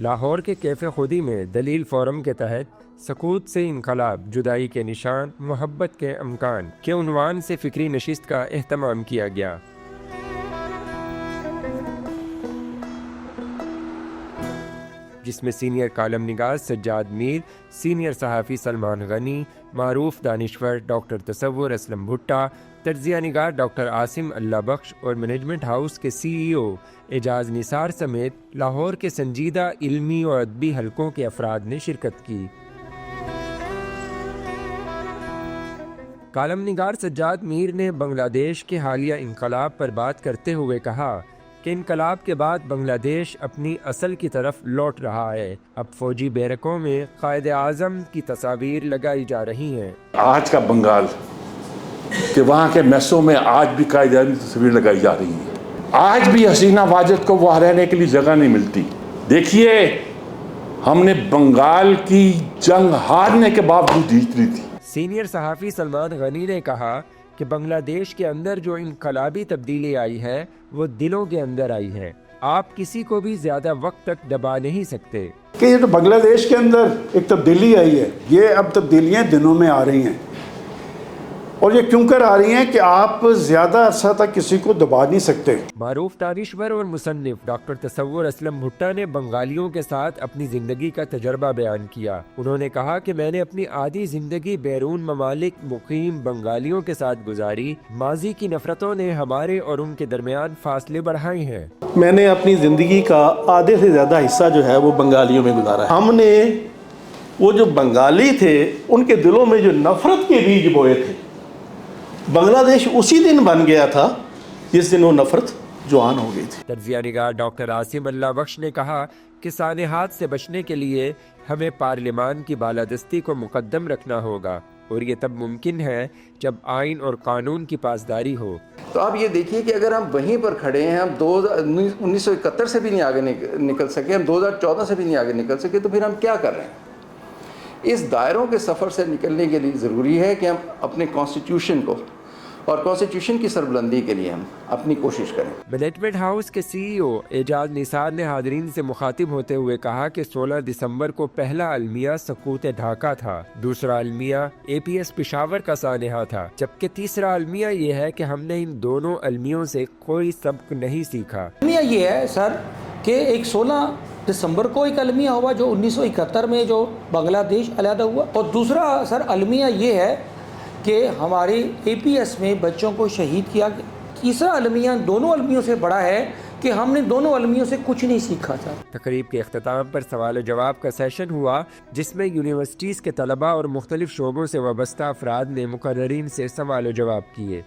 لاہور کے کیفے خودی میں دلیل فورم کے تحت سکوت سے انقلاب، جدائی کے نشان، محبت کے امکان کے عنوان سے فکری نشست کا اہتمام کیا گیا۔ جس میں سینئر کالم نگار سجاد میر، سینئر صحافی سلمان غنی، معروف دانشور ڈاکٹر تصور اسلم بھٹا، تجزیہ نگار ڈاکٹر عاصم اللہ بخش اور مینجمنٹ ہاؤس کے CEO اعجاز نثار سمیت لاہور کے سنجیدہ علمی اور ادبی حلقوں کے افراد نے شرکت کی۔ کالم نگار سجاد میر نے بنگلہ دیش کے حالیہ انقلاب پر بات کرتے ہوئے کہا کہ انقلاب کے بعد بنگلہ دیش اپنی اصل کی طرف لوٹ رہا ہے۔ اب فوجی بیرکوں میں قائد اعظم کی تصاویر لگائی جا رہی ہیں۔ آج کا بنگال کہ وہاں کے میسوں میں آج بھی قائد اعظم کی تصویر لگائی جا رہی ہے۔ آج بھی حسینہ واجد کو وہاں رہنے کے لیے جگہ نہیں ملتی۔ دیکھیے، ہم نے بنگال کی جنگ ہارنے کے باوجود جیت لی تھی۔ سینئر صحافی سلمان غنی نے کہا کہ بنگلہ دیش کے اندر جو انقلابی تبدیلی آئی ہے وہ دلوں کے اندر آئی ہے۔ آپ کسی کو بھی زیادہ وقت تک دبا نہیں سکتے۔ کہ یہ تو بنگلہ دیش کے اندر ایک تبدیلی آئی ہے، یہ اب تبدیلیاں دنوں میں آ رہی ہیں، اور یہ کیوں کر آ رہی ہیں کہ آپ زیادہ عرصہ تک کسی کو دبا نہیں سکتے۔ معروف دانشور اور مصنف ڈاکٹر تصور اسلم بھٹا نے بنگالیوں کے ساتھ اپنی زندگی کا تجربہ بیان کیا۔ انہوں نے کہا کہ میں نے اپنی آدھی زندگی بیرون ممالک مقیم بنگالیوں کے ساتھ گزاری۔ ماضی کی نفرتوں نے ہمارے اور ان کے درمیان فاصلے بڑھائے ہیں۔ میں نے اپنی زندگی کا آدھے سے زیادہ حصہ جو ہے وہ بنگالیوں میں گزارا ہے۔ ہم نے وہ جو بنگالی تھے ان کے دلوں میں جو نفرت کے بیج بوئے تھے، بنگلہ دیش اسی دن بن گیا تھا جس دن وہ نفرت جوان ہو گئی تھی۔ تجزیہ نگار ڈاکٹر عاصم اللہ بخش نے کہا کہ سانحات سے بچنے کے لیے ہمیں پارلیمان کی بالادستی کو مقدم رکھنا ہوگا، اور یہ تب ممکن ہے جب آئین اور قانون کی پاسداری ہو۔ تو آپ یہ دیکھیے کہ اگر ہم وہیں پر کھڑے ہیں، ہم 1971 سے بھی نہیں آگے نکل سکے، ہم 2014 سے بھی نہیں آگے نکل سکے، تو پھر ہم کیا کر رہے ہیں؟ اس دائروں کے سفر سے نکلنے کے لیے ضروری ہے کہ ہم اپنے کانسٹیٹیوشن کو اور کانسٹیٹیوشن کی سربلندی کے لیے ہم اپنی کوشش کریں۔ مینجمنٹ ہاؤس کے CEO اعجاز نثار نے حاضرین سے مخاطب ہوتے ہوئے کہا کہ 16 دسمبر کو پہلا المیہ سکوت ڈھاکہ تھا، دوسرا المیہ APS پشاور کا سانحہ تھا، جبکہ تیسرا المیہ یہ ہے کہ ہم نے ان دونوں المیوں سے کوئی سبق نہیں سیکھا۔ المیہ یہ ہے سر کہ ایک 16 دسمبر کو ایک المیہ ہوا جو 1971 میں جو بنگلہ دیش علیحدہ ہوا، اور دوسرا سر المیہ یہ ہے کہ ہمارے APS میں بچوں کو شہید کیا گیا۔ تیسرا المیہ دونوں المیوں سے بڑا ہے کہ ہم نے دونوں المیوں سے کچھ نہیں سیکھا تھا۔ تقریب کے اختتام پر سوال و جواب کا سیشن ہوا، جس میں یونیورسٹیز کے طلباء اور مختلف شعبوں سے وابستہ افراد نے مقررین سے سوال و جواب کیے۔